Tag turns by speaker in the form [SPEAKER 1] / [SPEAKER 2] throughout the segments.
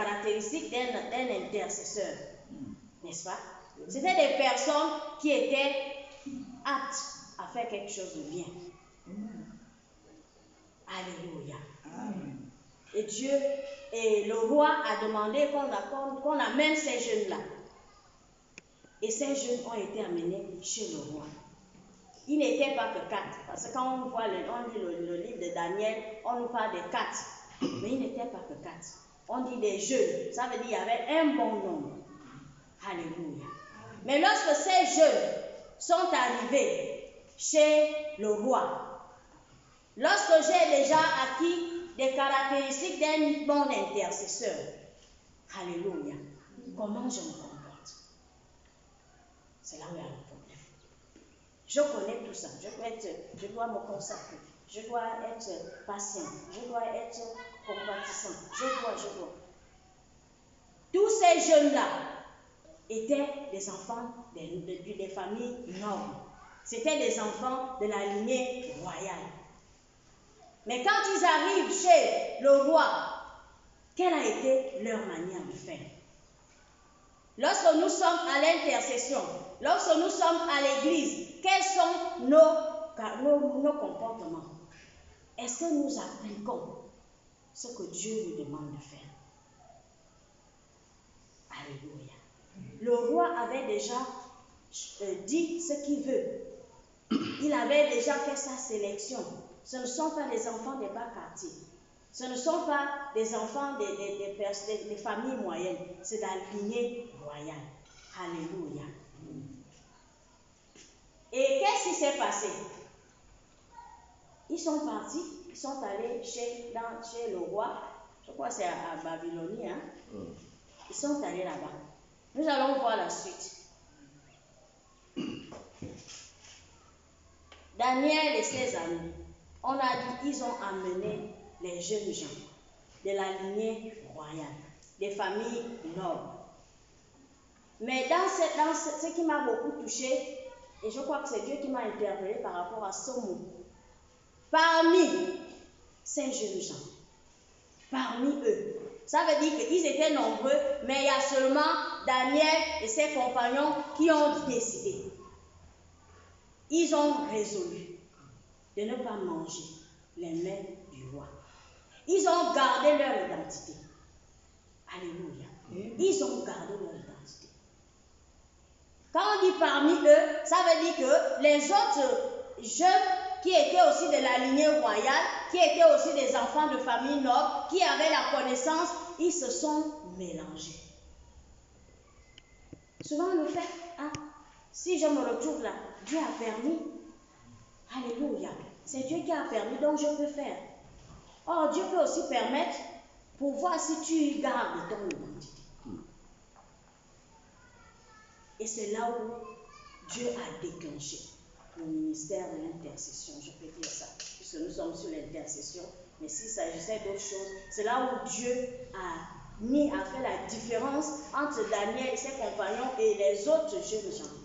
[SPEAKER 1] caractéristiques d'un intercesseur, n'est-ce pas? C'était des personnes qui étaient aptes à faire quelque chose de bien. Alléluia. Et Dieu et le roi a demandé qu'on amène ces jeunes-là. Et ces jeunes ont été amenés chez le roi. Ils n'étaient pas que 4. Parce que quand on lit le livre de Daniel, on nous parle de 4. Mais ils n'étaient pas que 4. On dit des jeunes. Ça veut dire qu'il y avait un bon nombre. Alléluia. Mais lorsque ces jeunes sont arrivés chez le roi, lorsque j'ai déjà acquis des caractéristiques d'un bon intercesseur, alléluia, comment je me comporte? C'est là où il y a le problème. Je connais tout ça. Je dois me consacrer. Je dois être patient. Je dois être compatissant. Je dois. Tous ces jeunes-là étaient des enfants des familles nobles. C'était des enfants de la lignée royale. Mais quand ils arrivent chez le roi, quelle a été leur manière de faire? Lorsque nous sommes à l'intercession, lorsque nous sommes à l'église, quels sont nos comportements? Est-ce que nous appliquons ce que Dieu nous demande de faire? Alléluia. Le roi avait déjà dit ce qu'il veut. Il avait déjà fait sa sélection. Ce ne sont pas des enfants des bas quartiers. Ce ne sont pas des enfants des familles moyennes. C'est la lignée royale. Alléluia. Et qu'est-ce qui s'est passé? Ils sont partis, ils sont allés chez le roi. Je crois que c'est à Babylonie. Hein? Ils sont allés là-bas. Nous allons voir la suite. Daniel et ses amis, on a dit qu'ils ont amené les jeunes gens de la lignée royale, des familles nobles. Mais dans ce qui m'a beaucoup touché, et je crois que c'est Dieu qui m'a interpellé par rapport à ce mot, parmi ces jeunes gens, parmi eux, ça veut dire qu'ils étaient nombreux, mais il y a seulement Daniel et ses compagnons qui ont décidé. Ils ont résolu de ne pas manger les mets du roi. Ils ont gardé leur identité. Alléluia. Ils ont gardé leur identité. Quand on dit parmi eux, ça veut dire que les autres jeunes qui étaient aussi de la lignée royale, qui étaient aussi des enfants de famille noble, qui avaient la connaissance, ils se sont mélangés. Souvent on le fait, hein? Si je me retrouve là, Dieu a permis. Alléluia. C'est Dieu qui a permis, donc je peux faire. Or, Dieu peut aussi permettre pour voir si tu gardes ton identité. Et c'est là où Dieu a déclenché le ministère de l'intercession. Je peux dire ça, puisque nous sommes sur l'intercession. Mais s'il s'agissait d'autre chose, c'est là où Dieu a fait la différence entre Daniel et ses compagnons et les autres jeunes gens.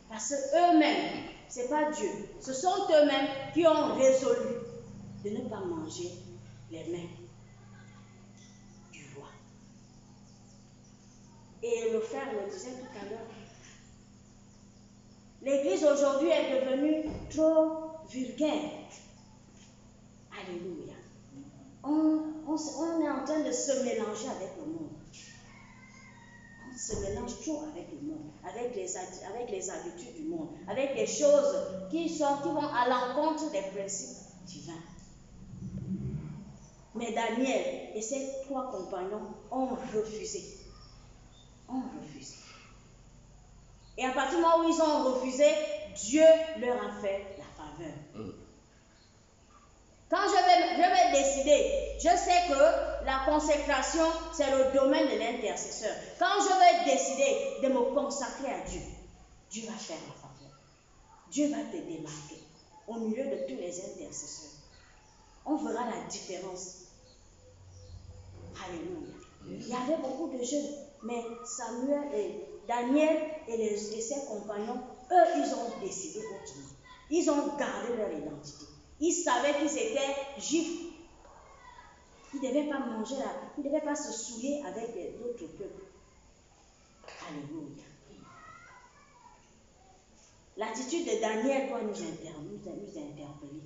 [SPEAKER 1] Parce qu'eux-mêmes, ce n'est pas Dieu, ce sont eux-mêmes qui ont résolu de ne pas manger les mains du roi. Et le frère le disait tout à l'heure, l'Église aujourd'hui est devenue trop vulgaire. Alléluia. On est en train de se mélanger avec le monde. On se mélange trop avec le monde, avec les habitudes du monde, avec des choses qui vont à l'encontre des principes divins. Mais Daniel et ses 3 compagnons ont refusé. Et à partir du moment où ils ont refusé, Dieu leur a fait la faveur. Quand je vais décider, je sais que la consécration, c'est le domaine de l'intercesseur. Quand je vais décider de me consacrer à Dieu, Dieu va faire la faveur. Dieu va te démarquer au milieu de tous les intercesseurs. On verra la différence. Alléluia. Il y avait beaucoup de jeunes, mais Samuel et Daniel et ses compagnons, eux, ils ont décidé autrement. Ils ont gardé leur identité. Ils savaient qu'ils étaient juifs. Il ne devait pas manger là, il ne devait pas se souiller avec d'autres peuples. Alléluia. L'attitude de Daniel doit nous interpeller.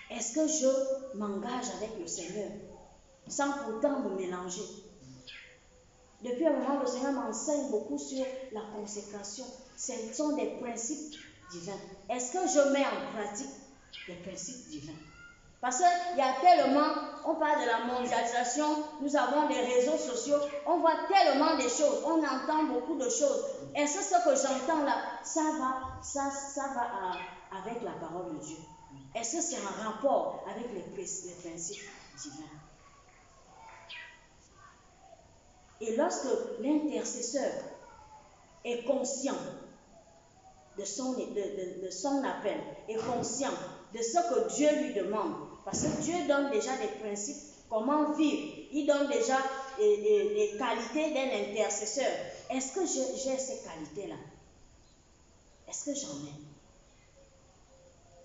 [SPEAKER 1] Est-ce que je m'engage avec le Seigneur sans pourtant me mélanger? Depuis un moment, le Seigneur m'enseigne beaucoup sur la consécration. Ce sont des principes divins. Est-ce que je mets en pratique les principes divins? Parce qu'il y a tellement, on parle de la mondialisation, nous avons des réseaux sociaux, on voit tellement de choses, on entend beaucoup de choses. Est-ce que ce que j'entends là, ça va avec la parole de Dieu? Est-ce que c'est en rapport avec les principes divins? Et lorsque l'intercesseur est conscient de son appel, est conscient de ce que Dieu lui demande, parce que Dieu donne déjà des principes, comment vivre, il donne déjà les qualités d'un intercesseur. Est-ce que j'ai ces qualités-là? Est-ce que j'en ai?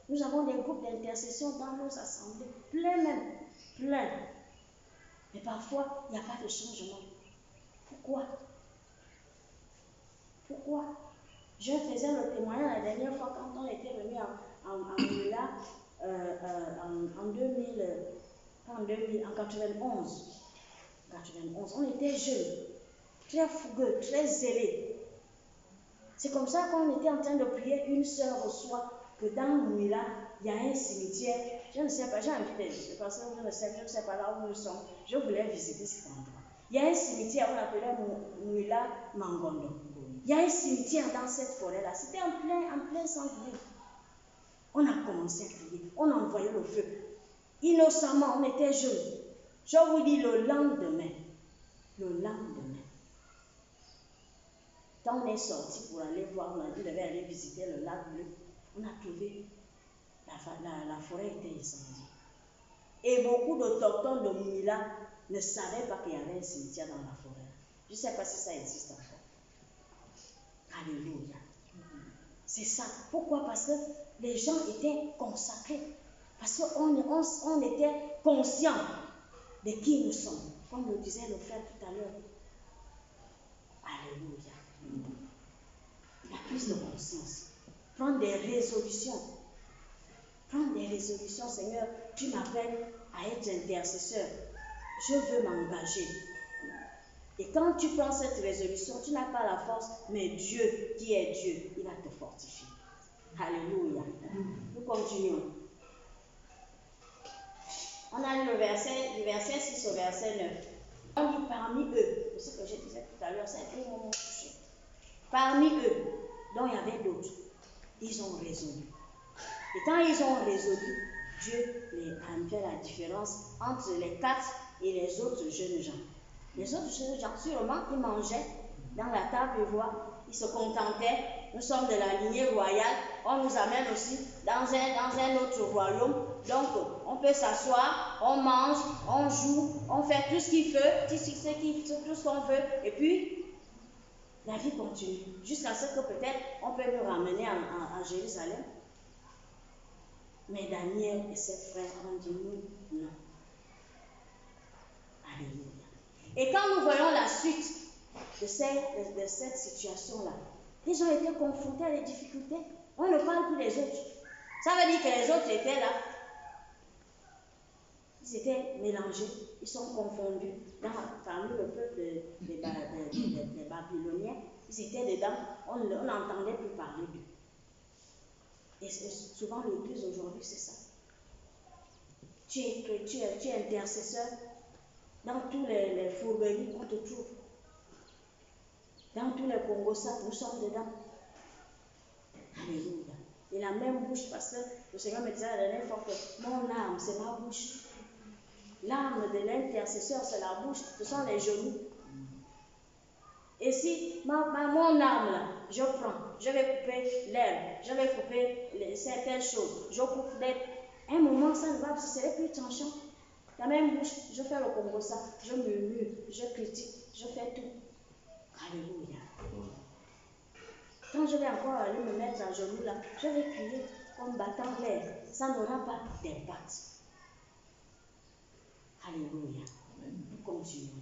[SPEAKER 1] Nous avons des groupes d'intercession dans nos assemblées, plein. Mais parfois, il n'y a pas de changement. Pourquoi? Je faisais le témoignage la dernière fois quand on était venu en 91. On était jeunes, très fougueux, très zélés. C'est comme ça qu'on était en train de prier. Une sœur reçoit que dans Mouila, il y a un cimetière. Je ne sais pas, j'ai envie de dire, parce que je ne sais pas là où nous sommes. Je voulais visiter cet endroit. Il y a un cimetière, on l'appelait Mouila Mangondo. Il y a un cimetière dans cette forêt-là. C'était en plein centre-ville. On a commencé à prier. On a envoyé le feu. Innocemment, on était jeunes. Je vous dis le lendemain, quand on est sorti pour aller voir, on devait aller visiter le lac bleu, on a trouvé la forêt était incendiée. Et beaucoup d'autochtones de Mouila ne savaient pas qu'il y avait un cimetière dans la forêt. Je ne sais pas si ça existe encore. Alléluia. C'est ça. Pourquoi? Parce que les gens étaient consacrés. Parce qu'on était conscients de qui nous sommes. Comme le disait le frère tout à l'heure. Alléluia. La prise de conscience. Prendre des résolutions. Seigneur, tu m'appelles à être intercesseur. Je veux m'engager. Et quand tu prends cette résolution, tu n'as pas la force, mais Dieu, qui est Dieu, il va te fortifier. Alléluia. Nous continuons. On a le verset, du verset 6 au verset 9. On dit parmi eux, c'est ce que je disais tout à l'heure, c'est un peu mon touché. Parmi eux, dont il y avait d'autres, ils ont résolu. Et quand ils ont résolu, Dieu a fait la différence entre les 4 et les autres jeunes gens. Les autres jeunes gens, sûrement, ils mangeaient dans la table roi, ils se contentaient. Nous sommes de la lignée royale, on nous amène aussi dans un autre royaume. Donc, on peut s'asseoir, on mange, on joue, on fait tout ce qu'il veut, tout ce qu'on veut, et puis la vie continue. Jusqu'à ce que peut-être on peut nous ramener à Jérusalem. Mais Daniel et ses frères ont dit non. Alléluia. Et quand nous voyons la suite de cette situation-là, ils ont été confrontés à des difficultés. On ne parle plus des autres. Ça veut dire que les autres étaient là. Ils étaient mélangés, ils sont confondus parmi le peuple des Babyloniens. Ils étaient dedans, on n'entendait plus parler d'eux. Et souvent l'église aujourd'hui, c'est ça. Tu es intercesseur. Dans tous les fourberies, on te trouve. Dans tous les Congosas, nous sommes dedans. Alléluia. Et la même bouche, parce que le Seigneur me disait la dernière fois que mon âme, c'est ma bouche. L'âme de l'intercesseur, c'est la bouche, ce sont les genoux. Et si mon âme, là, je prends, je vais couper l'herbe, je vais couper certaines choses, je coupe un moment, ça ne va, ce serait plus tranchant. La même bouche, je fais le Congo-ça, je murmure, je critique, je fais tout. Alléluia. Quand je vais encore aller me mettre à genoux là, je vais crier comme battant l'air. Ça n'aura pas d'impact. Alléluia. Nous continuons.